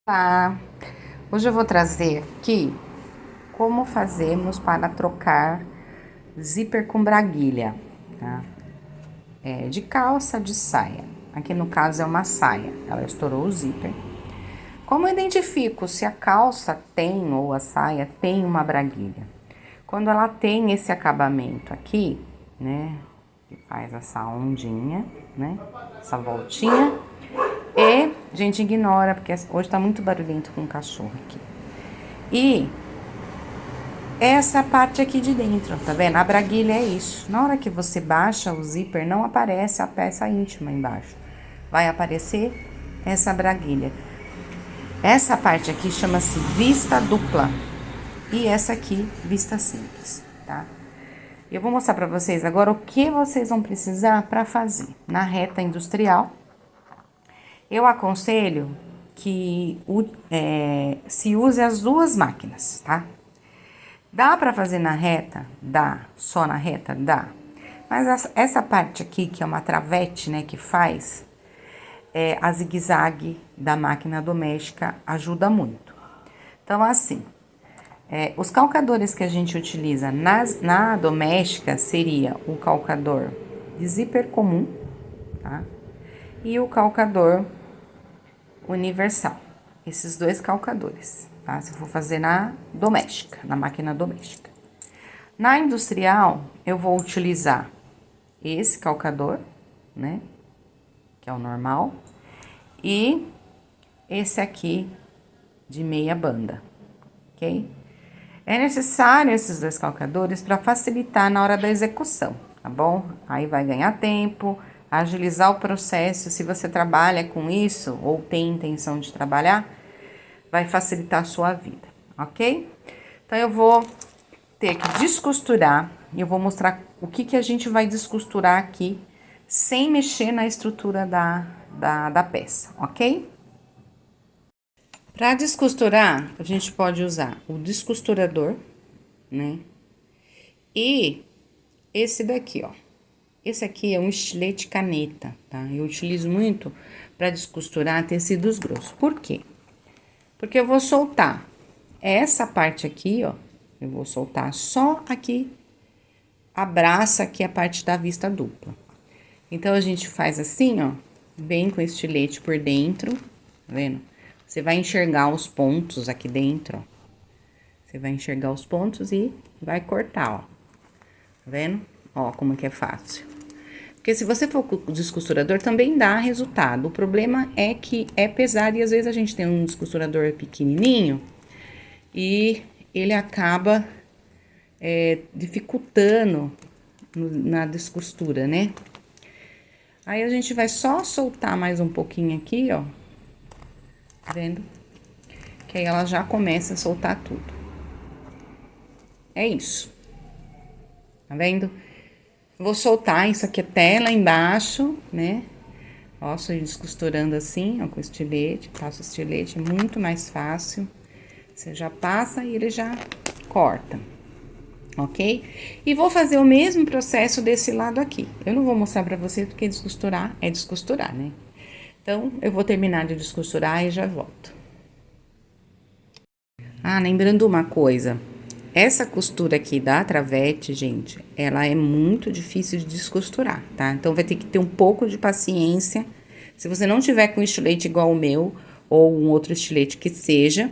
Olá! Hoje eu vou trazer aqui como fazemos para trocar zíper com braguilha, tá? De calça, de saia. Aqui no caso é uma saia, ela estourou o zíper. Como eu identifico se a calça tem ou a saia tem uma braguilha? Quando ela tem esse acabamento aqui, né, que faz essa ondinha, né, essa voltinha. E, gente, ignora, porque hoje tá muito barulhento com o cachorro aqui. E essa parte aqui de dentro, tá vendo? A braguilha é isso. Na hora que você baixa o zíper, não aparece a peça íntima embaixo. Vai aparecer essa braguilha. Essa parte aqui chama-se vista dupla. E essa aqui, vista simples, tá? Eu vou mostrar pra vocês agora o que vocês vão precisar pra fazer. Na reta industrial, eu aconselho que se use as duas máquinas, tá? Dá pra fazer na reta? Dá. Só na reta? Dá. Mas essa parte aqui, que é uma travete, né, que faz, a zigue-zague da máquina doméstica ajuda muito. Então, assim, os calcadores que a gente utiliza na doméstica seria o calcador de zíper comum, tá? E o calcador universal. Esses dois calcadores, tá? Se eu for fazer na doméstica, na máquina doméstica. Na industrial, eu vou utilizar esse calcador, né? Que é o normal. E esse aqui de meia banda, ok? É necessário esses dois calcadores para facilitar na hora da execução, tá bom? Aí vai ganhar tempo, agilizar o processo. Se você trabalha com isso ou tem intenção de trabalhar, vai facilitar a sua vida, ok? Então, eu vou ter que descosturar e eu vou mostrar o que a gente vai descosturar aqui sem mexer na estrutura da peça, ok? Para descosturar, a gente pode usar o descosturador, né? E esse daqui, ó. Esse aqui é um estilete caneta, tá? Eu utilizo muito para descosturar tecidos grossos. Por quê? Porque eu vou soltar essa parte aqui, ó. Eu vou soltar só aqui, abraça aqui a parte da vista dupla. Então, a gente faz assim, ó, bem com o estilete por dentro, tá vendo? Você vai enxergar os pontos aqui dentro, ó. Você vai enxergar os pontos e vai cortar, ó. Tá vendo? Ó, como que é fácil. Porque se você for com o descosturador, também dá resultado. O problema é que é pesado e às vezes a gente tem um descosturador pequenininho e ele acaba dificultando na descostura, né? Aí a gente vai só soltar mais um pouquinho aqui, ó. Tá vendo? Que aí ela já começa a soltar tudo. É isso. Tá vendo? Vou soltar isso aqui até lá embaixo, né? Ó, só descosturando assim, ó, com estilete. Passo o estilete, é muito mais fácil. Você já passa e ele já corta, ok? E vou fazer o mesmo processo desse lado aqui. Eu não vou mostrar pra vocês porque descosturar é descosturar, né? Então, eu vou terminar de descosturar e já volto. Ah, lembrando uma coisa. Essa costura aqui da travete, gente, ela é muito difícil de descosturar, tá? Então, vai ter que ter um pouco de paciência. Se você não tiver com estilete igual o meu, ou um outro estilete que seja,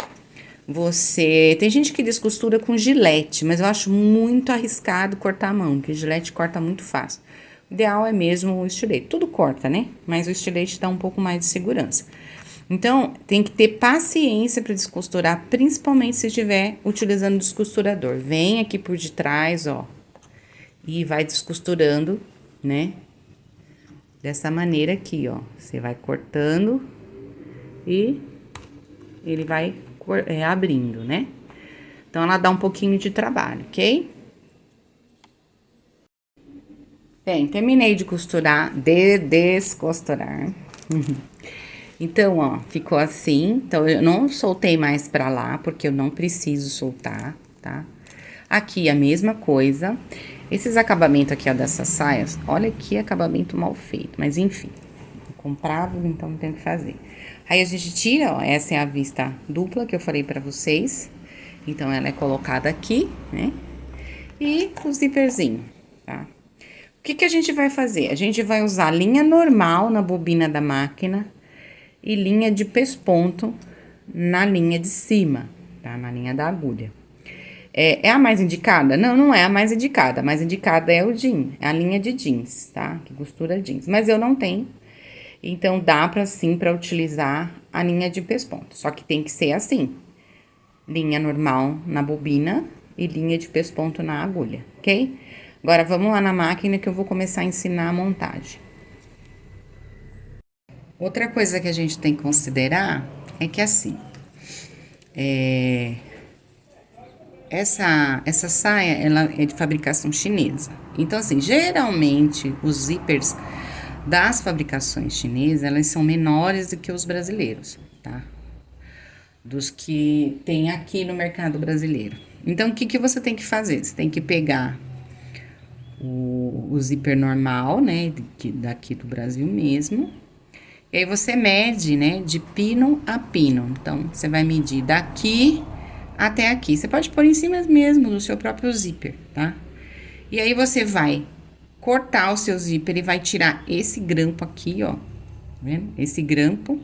tem gente que descostura com gilete, mas eu acho muito arriscado cortar a mão, porque gilete corta muito fácil. O ideal é mesmo o estilete. Tudo corta, né? Mas o estilete dá um pouco mais de segurança. Então, tem que ter paciência para descosturar, principalmente se estiver utilizando descosturador. Vem aqui por detrás, ó, e vai descosturando, né? Dessa maneira aqui, ó. Você vai cortando e ele vai abrindo, né? Então, ela dá um pouquinho de trabalho, ok? Bem, terminei de costurar, de descosturar. Então, ó, ficou assim. Então, eu não soltei mais pra lá, porque eu não preciso soltar, tá? Aqui, a mesma coisa. Esses acabamentos aqui, ó, dessas saias, olha que acabamento mal feito. Mas, enfim, eu comprava, então não tem o que fazer. Aí a gente tira, ó, essa é a vista dupla que eu falei pra vocês. Então, ela é colocada aqui, né? E o zíperzinho, tá? O que que a gente vai fazer? A gente vai usar linha normal na bobina da máquina e linha de pesponto na linha de cima, tá? Na linha da agulha. É a mais indicada? Não, não é a mais indicada. A mais indicada é o jeans, é a linha de jeans, tá? Que costura jeans. Mas eu não tenho, então dá pra sim pra utilizar a linha de pesponto. Só que tem que ser assim: linha normal na bobina e linha de pesponto na agulha, ok? Agora vamos lá na máquina que eu vou começar a ensinar a montagem. Outra coisa que a gente tem que considerar é que assim, essa saia, ela é de fabricação chinesa. Então, assim, geralmente os zíperes das fabricações chinesas, elas são menores do que os brasileiros, tá? Dos que tem aqui no mercado brasileiro. Então, o que que você tem que fazer? Você tem que pegar o zíper normal, né, daqui do Brasil mesmo. E aí você mede, né, de pino a pino. Então, você vai medir daqui até aqui. Você pode pôr em cima mesmo do seu próprio zíper, tá? E aí você vai cortar o seu zíper e vai tirar esse grampo aqui, ó, tá vendo? Esse grampo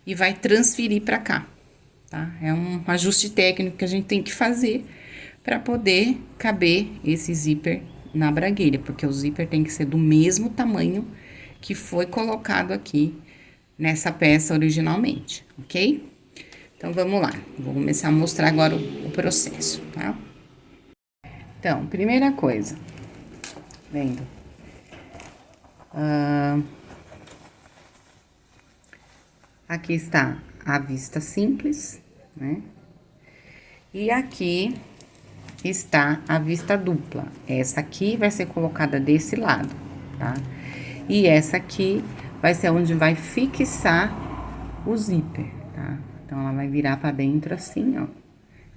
e vai transferir pra cá, tá? É um ajuste técnico que a gente tem que fazer para poder caber esse zíper na braguilha, porque o zíper tem que ser do mesmo tamanho que foi colocado aqui nessa peça originalmente, ok? Então, vamos lá. Vou começar a mostrar agora o processo, tá? Então, primeira coisa, vendo? Aqui está a vista simples, né? E aqui está a vista dupla. Essa aqui vai ser colocada desse lado, tá? E essa aqui vai ser onde vai fixar o zíper, tá? Então, ela vai virar pra dentro assim, ó.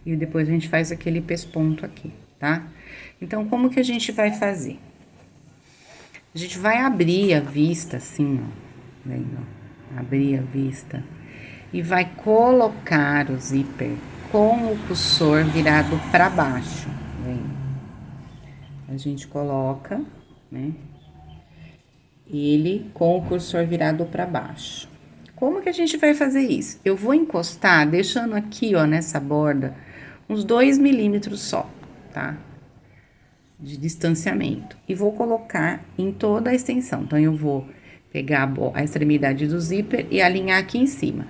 E depois a gente faz aquele pesponto aqui, tá? Então, como que a gente vai fazer? A gente vai abrir a vista assim, ó. Vendo? Abrir a vista. E vai colocar o zíper com o cursor virado pra baixo, vendo? A gente coloca, né? Ele com o cursor virado pra baixo. Como que a gente vai fazer isso? Eu vou encostar, deixando aqui, ó, nessa borda, uns 2 milímetros só, tá? De distanciamento. E vou colocar em toda a extensão. Então, eu vou pegar a extremidade do zíper e alinhar aqui em cima.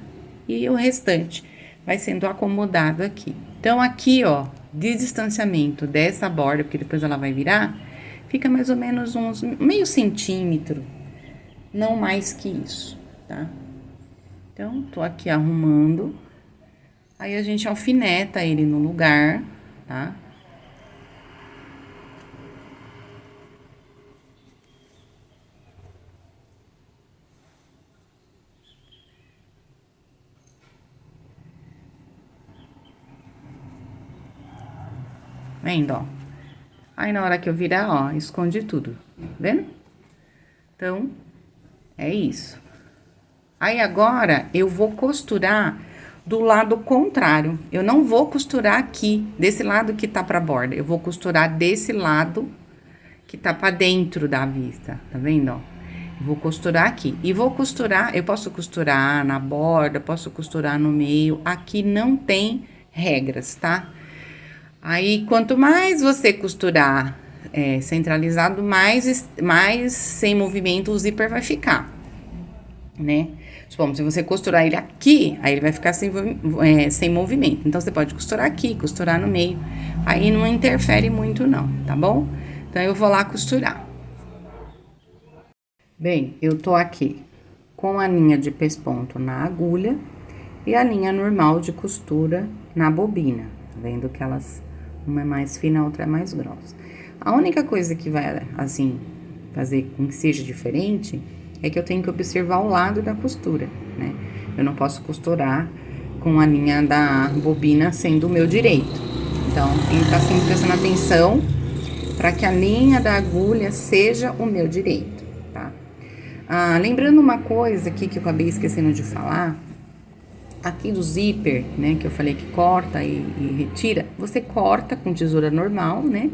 E o restante vai sendo acomodado aqui. Então, aqui, ó, de distanciamento dessa borda, porque depois ela vai virar, fica mais ou menos uns meio centímetro, não mais que isso, tá? Então, tô aqui arrumando, aí a gente alfineta ele no lugar, tá? Vendo, ó? Aí, na hora que eu virar, ó, esconde tudo, vendo? Então, é isso. Aí, agora, eu vou costurar do lado contrário. Eu não vou costurar aqui, desse lado que tá pra borda. Eu vou costurar desse lado que tá pra dentro da vista, tá vendo, ó? Vou costurar aqui. E vou costurar, eu posso costurar na borda, posso costurar no meio. Aqui não tem regras, tá? Aí, quanto mais você costurar centralizado, mais sem movimento o zíper vai ficar, né? Bom, se você costurar ele aqui, aí ele vai ficar sem movimento. Então, você pode costurar aqui, costurar no meio. Aí, não interfere muito não, tá bom? Então, eu vou lá costurar. Bem, eu tô aqui com a linha de pesponto na agulha e a linha normal de costura na bobina. Tá vendo que elas, uma é mais fina, a outra é mais grossa. A única coisa que vai, assim, fazer com que seja diferente é que eu tenho que observar o lado da costura, né? Eu não posso costurar com a linha da bobina sendo o meu direito. Então, tem que estar sempre prestando atenção para que a linha da agulha seja o meu direito, tá? Lembrando uma coisa aqui que eu acabei esquecendo de falar, aqui do zíper, né, que eu falei que corta e retira, você corta com tesoura normal, né?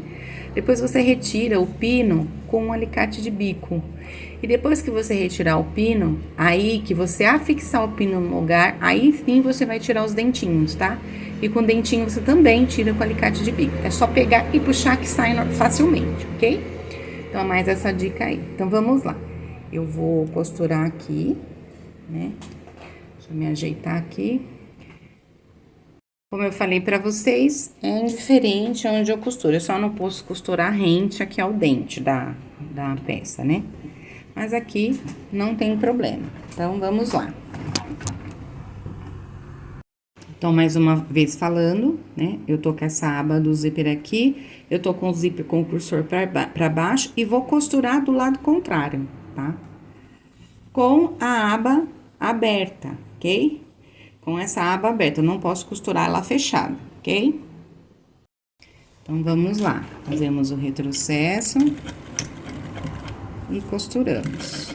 Depois você retira o pino com um alicate de bico. E depois que você retirar o pino, aí que você afixar o pino no lugar, aí sim você vai tirar os dentinhos, tá? E com o dentinho você também tira com alicate de bico. É só pegar e puxar que sai facilmente, ok? Então, é mais essa dica aí. Então, vamos lá. Eu vou costurar aqui, né? Deixa eu me ajeitar aqui. Como eu falei pra vocês, é indiferente onde eu costuro. Eu só não posso costurar rente aqui ao dente da peça, né? Mas aqui não tem problema. Então, vamos lá. Então, mais uma vez falando, né? Eu tô com essa aba do zíper aqui, eu tô com o zíper com o cursor pra baixo e vou costurar do lado contrário, tá? Com a aba aberta, ok? Com essa aba aberta, eu não posso costurar ela fechada, ok? Então, vamos lá. Fazemos o retrocesso e costuramos.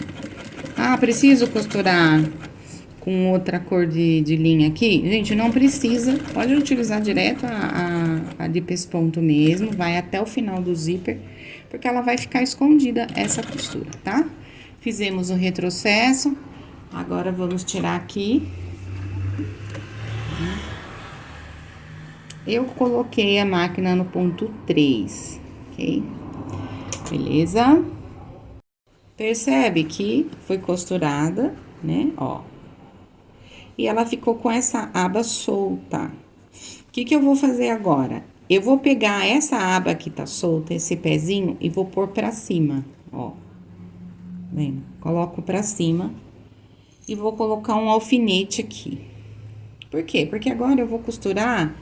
Ah, preciso costurar com outra cor de linha aqui? Gente, não precisa. Pode utilizar direto a de pesponto mesmo. Vai até o final do zíper, porque ela vai ficar escondida essa costura, tá? Fizemos o retrocesso. Agora, vamos tirar aqui. Eu coloquei a máquina no ponto 3, ok? Beleza? Percebe que foi costurada, né? Ó. E ela ficou com essa aba solta. O que eu vou fazer agora? Eu vou pegar essa aba que tá solta, esse pezinho, e vou pôr pra cima, ó. Vendo? Coloco pra cima e vou colocar um alfinete aqui. Por quê? Porque agora eu vou costurar,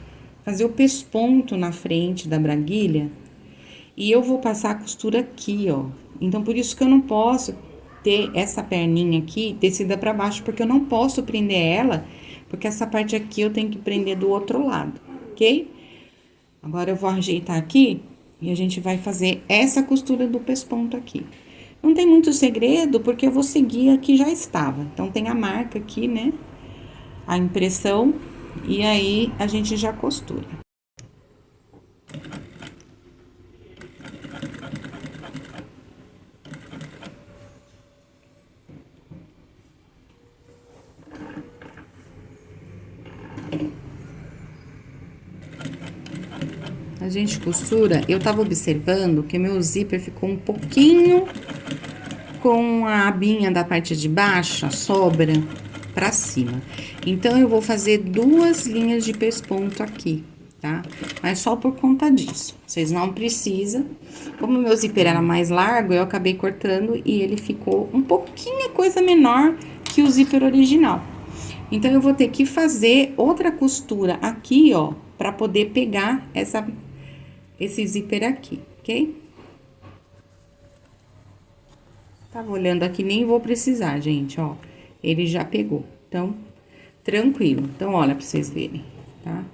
fazer o pesponto na frente da braguilha e eu vou passar a costura aqui, ó. Então, por isso que eu não posso ter essa perninha aqui tecida pra baixo, porque eu não posso prender ela, porque essa parte aqui eu tenho que prender do outro lado, ok? Agora, eu vou ajeitar aqui e a gente vai fazer essa costura do pesponto aqui. Não tem muito segredo, porque eu vou seguir a que já estava. Então, tem a marca aqui, né? A impressão, e aí a gente já costura. A gente costura, eu tava observando que meu zíper ficou um pouquinho com a abinha da parte de baixo, a sobra, pra cima. Então, eu vou fazer 2 linhas de pesponto aqui, tá? Mas só por conta disso. Vocês não precisam. Como o meu zíper era mais largo, eu acabei cortando e ele ficou um pouquinho coisa menor que o zíper original. Então, eu vou ter que fazer outra costura aqui, ó, pra poder pegar esse zíper aqui, ok? Tava olhando aqui, nem vou precisar, gente, ó. Ele já pegou, então, tranquilo. Então, olha pra vocês verem, tá?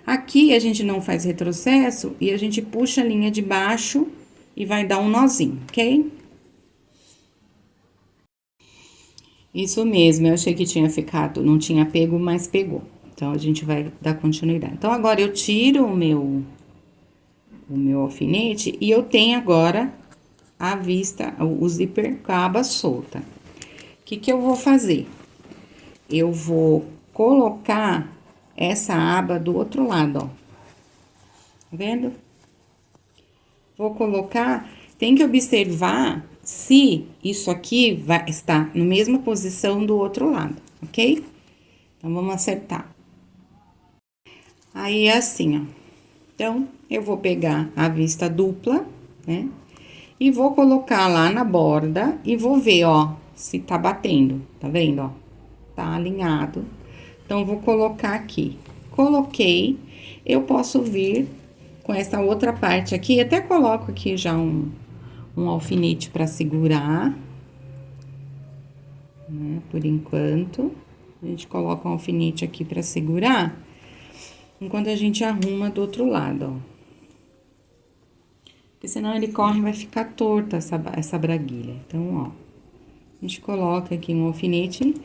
Aqui, a gente não faz retrocesso e a gente puxa a linha de baixo e vai dar um nozinho, ok? Isso mesmo, eu achei que tinha ficado, não tinha pego, mas pegou. Então, a gente vai dar continuidade. Então, agora, eu tiro o meu alfinete e eu tenho agora à vista o zíper com a aba solta. O que eu vou fazer? Eu vou colocar essa aba do outro lado, ó. Tá vendo? Vou colocar, tem que observar se isso aqui vai estar na mesma posição do outro lado, ok? Então, vamos acertar. Aí, é assim, ó. Então, eu vou pegar a vista dupla, né? E vou colocar lá na borda e vou ver, ó, se tá batendo, tá vendo, ó? Tá alinhado. Então, vou colocar aqui. Coloquei, eu posso vir com essa outra parte aqui, até coloco aqui já um alfinete pra segurar, né? Por enquanto, a gente coloca um alfinete aqui pra segurar, enquanto a gente arruma do outro lado, ó. Porque senão ele corre e vai ficar torta essa braguilha. Então, ó, a gente coloca aqui um alfinete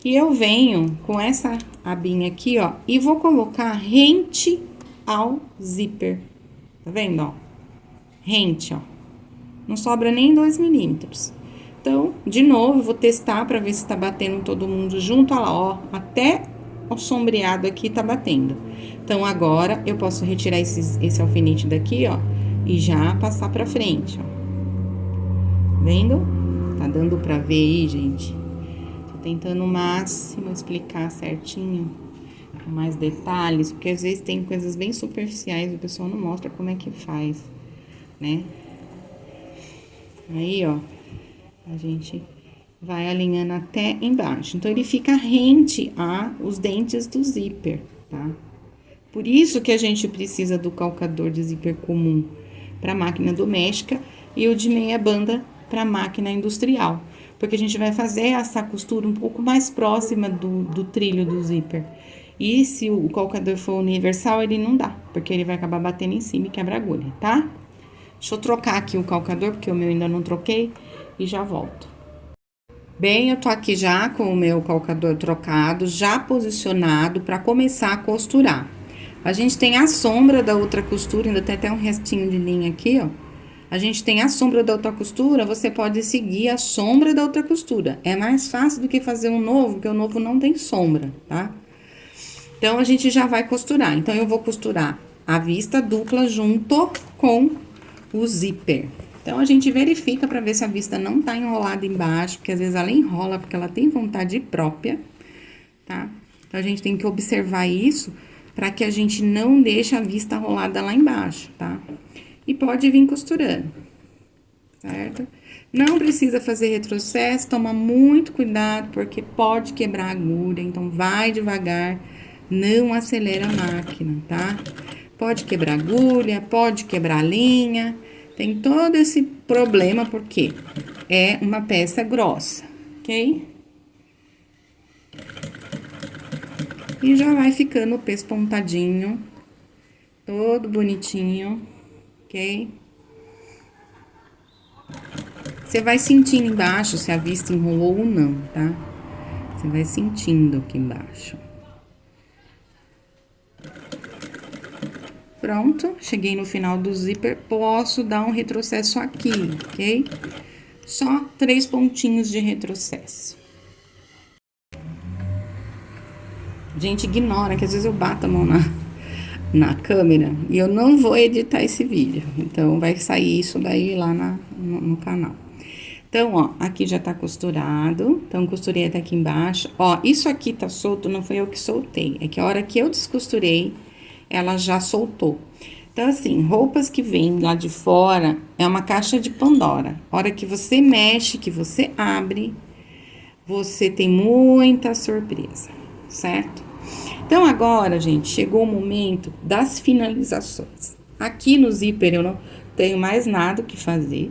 E eu venho com essa abinha aqui, ó, e vou colocar rente ao zíper. Tá vendo, ó? Rente, ó. Não sobra nem 2 milímetros. Então, de novo, vou testar pra ver se tá batendo todo mundo junto. Olha lá, ó, até o sombreado aqui tá batendo. Então, agora, eu posso retirar esse alfinete daqui, ó, e já passar pra frente, ó. Vendo? Tá dando pra ver aí, gente? Tô tentando o máximo explicar certinho, com mais detalhes, porque às vezes tem coisas bem superficiais e o pessoal não mostra como é que faz, né? Aí, ó, a gente vai alinhando até embaixo. Então, ele fica rente aos dentes do zíper, tá? Por isso que a gente precisa do calcador de zíper comum para máquina doméstica e o de meia banda para máquina industrial. Porque a gente vai fazer essa costura um pouco mais próxima do trilho do zíper. E se o calcador for universal, ele não dá, porque ele vai acabar batendo em cima e quebra a agulha, tá? Deixa eu trocar aqui o calcador, porque o meu ainda não troquei, e já volto. Bem, eu tô aqui já com o meu calcador trocado, já posicionado para começar a costurar. A gente tem a sombra da outra costura, ainda tem até um restinho de linha aqui, ó. A gente tem a sombra da outra costura, você pode seguir a sombra da outra costura. É mais fácil do que fazer um novo, porque o novo não tem sombra, tá? Então, a gente já vai costurar. Então, eu vou costurar a vista dupla junto com o zíper. Então, a gente verifica pra ver se a vista não tá enrolada embaixo, porque às vezes ela enrola porque ela tem vontade própria, tá? Então, a gente tem que observar isso pra que a gente não deixe a vista rolada lá embaixo, tá? E pode vir costurando, certo? Não precisa fazer retrocesso, toma muito cuidado, porque pode quebrar a agulha, então vai devagar, não acelera a máquina, tá? Pode quebrar a agulha, pode quebrar a linha, tem todo esse problema, porque é uma peça grossa, ok? E já vai ficando pespontadinho, todo bonitinho, ok? Você vai sentindo embaixo se a vista enrolou ou não, tá? Você vai sentindo aqui embaixo. Pronto, cheguei no final do zíper, posso dar um retrocesso aqui, ok? Só 3 pontinhos de retrocesso. Gente, ignora que às vezes eu bato a mão na câmera e eu não vou editar esse vídeo. Então, vai sair isso daí lá no canal. Então, ó, aqui já tá costurado. Então, costurei até aqui embaixo. Ó, isso aqui tá solto, não foi eu que soltei. É que a hora que eu descosturei, ela já soltou. Então, assim, roupas que vêm lá de fora é uma caixa de Pandora. A hora que você mexe, que você abre, você tem muita surpresa, certo? Então, agora, gente, chegou o momento das finalizações. Aqui no zíper eu não tenho mais nada o que fazer.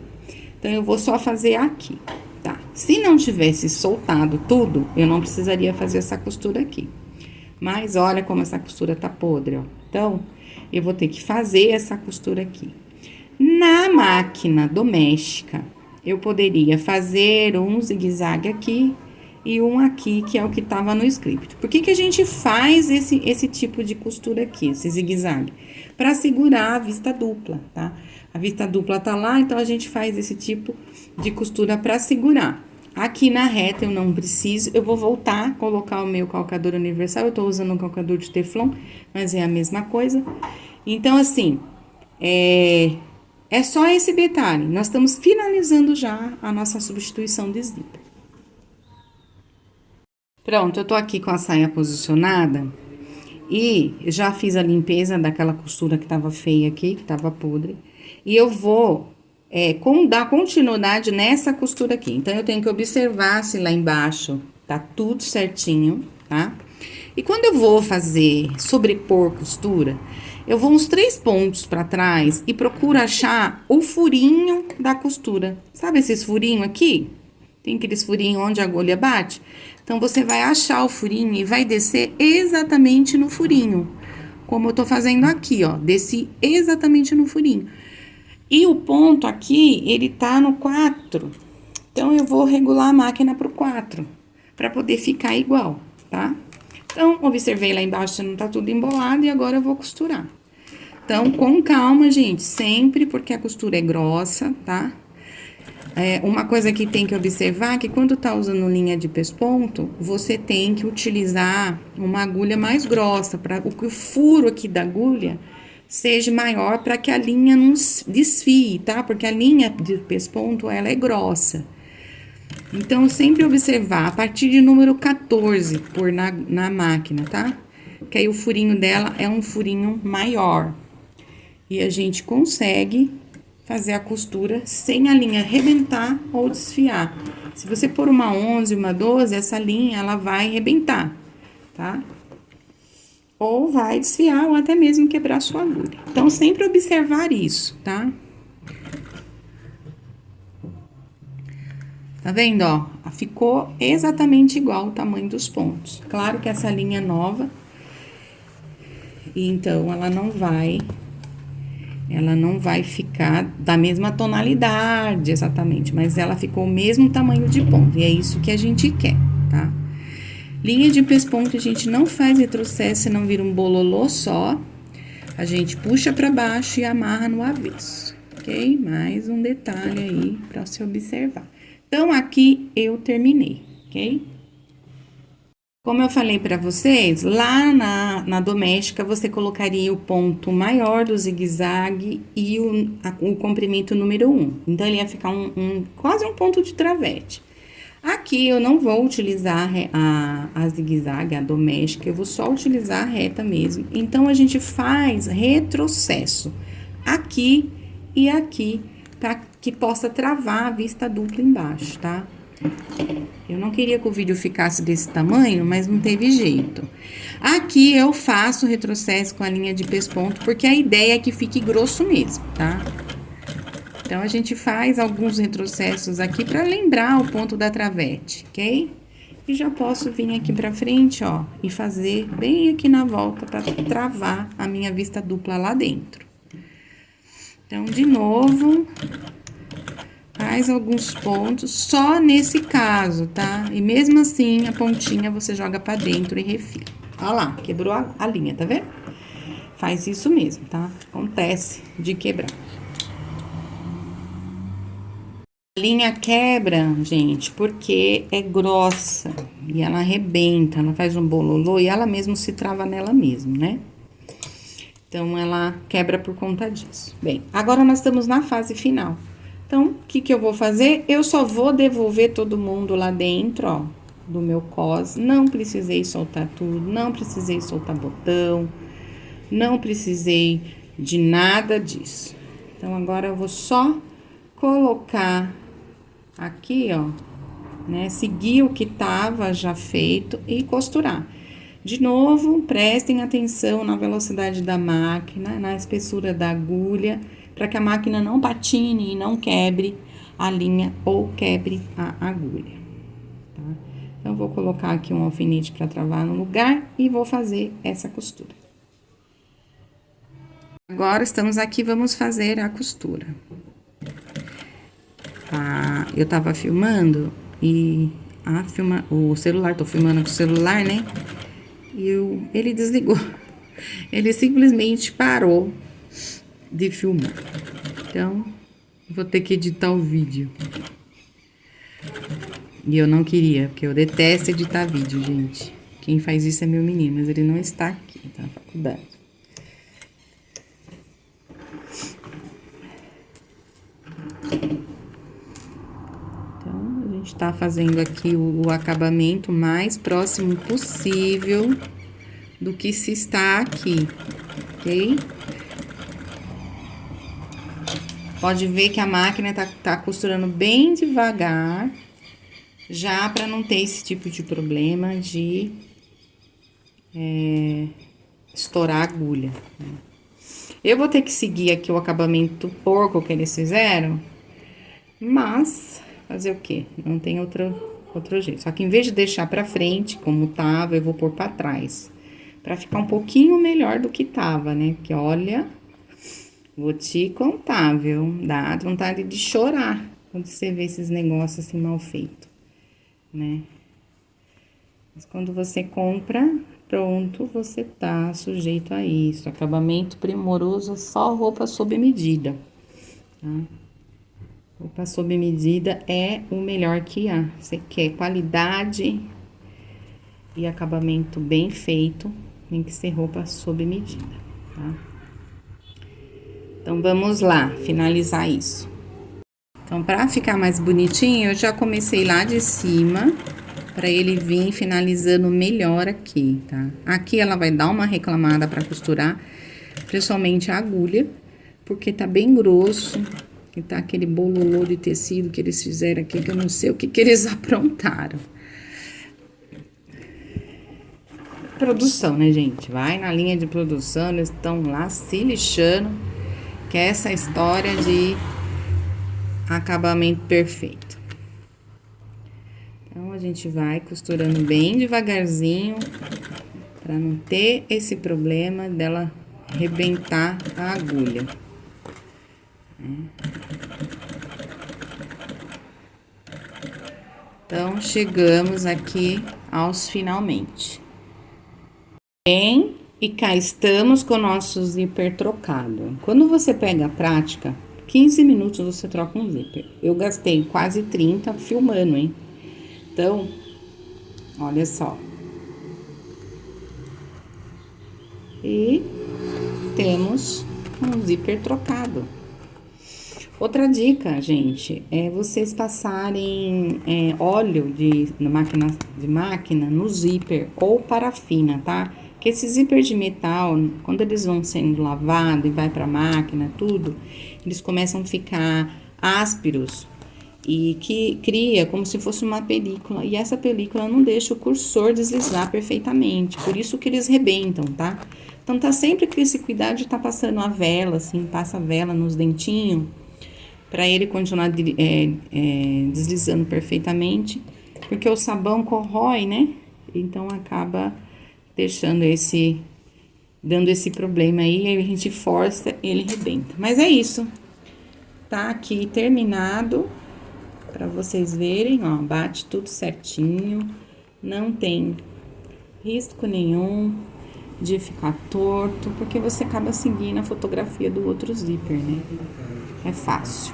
Então, eu vou só fazer aqui, tá? Se não tivesse soltado tudo, eu não precisaria fazer essa costura aqui. Mas, olha como essa costura tá podre, ó. Então, eu vou ter que fazer essa costura aqui. Na máquina doméstica, eu poderia fazer um zigue-zague aqui e um aqui, que é o que tava no script. Por que que a gente faz esse tipo de costura aqui, esse zigue-zague? Pra segurar a vista dupla, tá? A vista dupla tá lá, então a gente faz esse tipo de costura pra segurar. Aqui na reta eu não preciso, eu vou voltar a colocar o meu calcador universal, eu tô usando um calcador de teflon, mas é a mesma coisa. Então, assim, é só esse detalhe, nós estamos finalizando já a nossa substituição de zíper. Pronto, eu tô aqui com a saia posicionada e já fiz a limpeza daquela costura que tava feia aqui, que tava podre. E eu vou dar continuidade nessa costura aqui. Então, eu tenho que observar se lá embaixo tá tudo certinho, tá? E quando eu vou fazer sobrepor costura, eu vou uns 3 pontos pra trás e procuro achar o furinho da costura. Sabe esses furinhos aqui? Tem aqueles furinhos onde a agulha bate? Então, você vai achar o furinho e vai descer exatamente no furinho. Como eu tô fazendo aqui, ó. Desci exatamente no furinho. E o ponto aqui, ele tá no 4. Então, eu vou regular a máquina pro 4. para poder ficar igual, tá? Então, observei lá embaixo, não tá tudo embolado e agora eu vou costurar. Então, com calma, gente, sempre, porque a costura é grossa, tá? Uma coisa que tem que observar é que quando tá usando linha de pesponto, você tem que utilizar uma agulha mais grossa, para o furo aqui da agulha seja maior para que a linha não desfie, tá? Porque a linha de pesponto, ela é grossa. Então, sempre observar a partir de número 14 por na máquina, tá? Que aí o furinho dela é um furinho maior. E a gente consegue fazer a costura sem a linha arrebentar ou desfiar. Se você pôr uma 11, uma 12, essa linha, ela vai arrebentar, tá? Ou vai desfiar ou até mesmo quebrar sua agulha. Então, sempre observar isso, tá? Tá vendo, ó? Ficou exatamente igual o tamanho dos pontos. Claro que essa linha é nova, e então ela não vai ficar da mesma tonalidade exatamente, mas ela ficou o mesmo tamanho de ponto, e é isso que a gente quer, tá? Linha de pesponto a gente não faz retrocesso, senão vira um bololô só. A gente puxa pra baixo e amarra no avesso, ok? Mais um detalhe aí pra se observar. Então, aqui eu terminei, ok? Como eu falei pra vocês, lá na doméstica, você colocaria o ponto maior do zigue-zague e o comprimento número 1. Então, ele ia ficar quase um ponto de travete. Aqui, eu não vou utilizar a zigue-zague, a doméstica, eu vou só utilizar a reta mesmo. Então, a gente faz retrocesso aqui e aqui, para que possa travar a vista dupla embaixo, tá? Eu não queria que o vídeo ficasse desse tamanho, mas não teve jeito. Aqui eu faço retrocesso com a linha de pesponto, porque a ideia é que fique grosso mesmo, tá? Então, a gente faz alguns retrocessos aqui para lembrar o ponto da travete, ok? E já posso vir aqui pra frente, ó, e fazer bem aqui na volta para travar a minha vista dupla lá dentro. Então, de novo, faz alguns pontos, só nesse caso, tá? E mesmo assim, a pontinha você joga pra dentro e refila. Olha lá, quebrou a linha, tá vendo? Faz isso mesmo, tá? Acontece de quebrar. A linha quebra, gente, porque é grossa e ela arrebenta, ela faz um bololô e ela mesmo se trava nela mesmo, né? Então, ela quebra por conta disso. Bem, agora nós estamos na fase final. Então, o que eu vou fazer? Eu só vou devolver todo mundo lá dentro, ó, do meu cos. Não precisei soltar tudo, não precisei soltar botão, não precisei de nada disso. Então, agora eu vou só colocar aqui, ó, né, seguir o que tava já feito e costurar. De novo, prestem atenção na velocidade da máquina, na espessura da agulha, para que a máquina não patine e não quebre a linha ou quebre a agulha, tá? Então, vou colocar aqui um alfinete para travar no lugar e vou fazer essa costura. Agora, estamos aqui, vamos fazer a costura. Eu tava filmando e o celular, tô filmando com o celular, né? E ele desligou. Ele simplesmente parou de filmar. Então, vou ter que editar o vídeo. E eu não queria, porque eu detesto editar vídeo, gente. Quem faz isso é meu menino, mas ele não está aqui, tá na faculdade. Então, a gente tá fazendo aqui o acabamento mais próximo possível do que se está aqui, ok? Pode ver que a máquina tá costurando bem devagar, já para não ter esse tipo de problema de estourar a agulha, né? Eu vou ter que seguir aqui o acabamento porco que eles fizeram, mas fazer o quê? Não tem outro jeito. Só que em vez de deixar pra frente, como tava, eu vou pôr pra trás. Pra ficar um pouquinho melhor do que tava, né? Porque, olha, vou te contar, viu? Dá vontade de chorar quando você vê esses negócios assim mal feitos, né? Mas quando você compra pronto, você tá sujeito a isso. Acabamento primoroso, só roupa sob medida, tá? Roupa sob medida é o melhor que há. Você quer qualidade e acabamento bem feito, tem que ser roupa sob medida, tá? Então, vamos lá, finalizar isso. Então, para ficar mais bonitinho, eu já comecei lá de cima, para ele vir finalizando melhor aqui, tá? Aqui ela vai dar uma reclamada para costurar, principalmente a agulha, porque tá bem grosso, e tá aquele bololô de tecido que eles fizeram aqui, que eu não sei o que eles aprontaram. Produção, né, gente? Vai na linha de produção, eles estão lá se lixando, que é essa história de acabamento perfeito. Então, a gente vai costurando bem devagarzinho, para não ter esse problema dela arrebentar a agulha. Então, chegamos aqui aos finalmente. Bem, e cá estamos com o nosso zíper trocado. Quando você pega a prática, 15 minutos você troca um zíper. Eu gastei quase 30 filmando, hein? Então, olha só. E temos um zíper trocado. Outra dica, gente, é vocês passarem óleo de máquina no zíper ou parafina, tá? Que esses zíperes de metal, quando eles vão sendo lavados e vai pra máquina, tudo, eles começam a ficar ásperos e que cria como se fosse uma película. E essa película não deixa o cursor deslizar perfeitamente, por isso que eles rebentam, tá? Então, tá sempre com esse cuidado de tá passando a vela, assim, passa a vela nos dentinhos, para ele continuar deslizando perfeitamente, porque o sabão corrói, né? Então, acaba dando esse problema aí, a gente força, ele rebenta. Mas é isso, tá aqui terminado, para vocês verem, ó, bate tudo certinho, não tem risco nenhum de ficar torto, porque você acaba seguindo a fotografia do outro zíper, né? É fácil.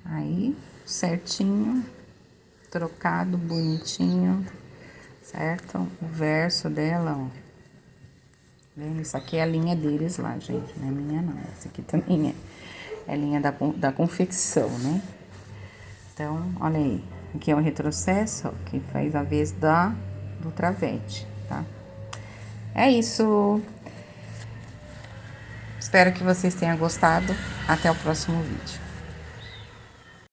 Aí, certinho, trocado, bonitinho, certo? O verso dela, ó. Vendo? Isso aqui é a linha deles lá, gente, não é minha não. Essa aqui também é a linha da confecção, né? Então, olha aí. Aqui é o retrocesso, ó, que faz a vez do travete, tá? É isso. Espero que vocês tenham gostado. Até o próximo vídeo.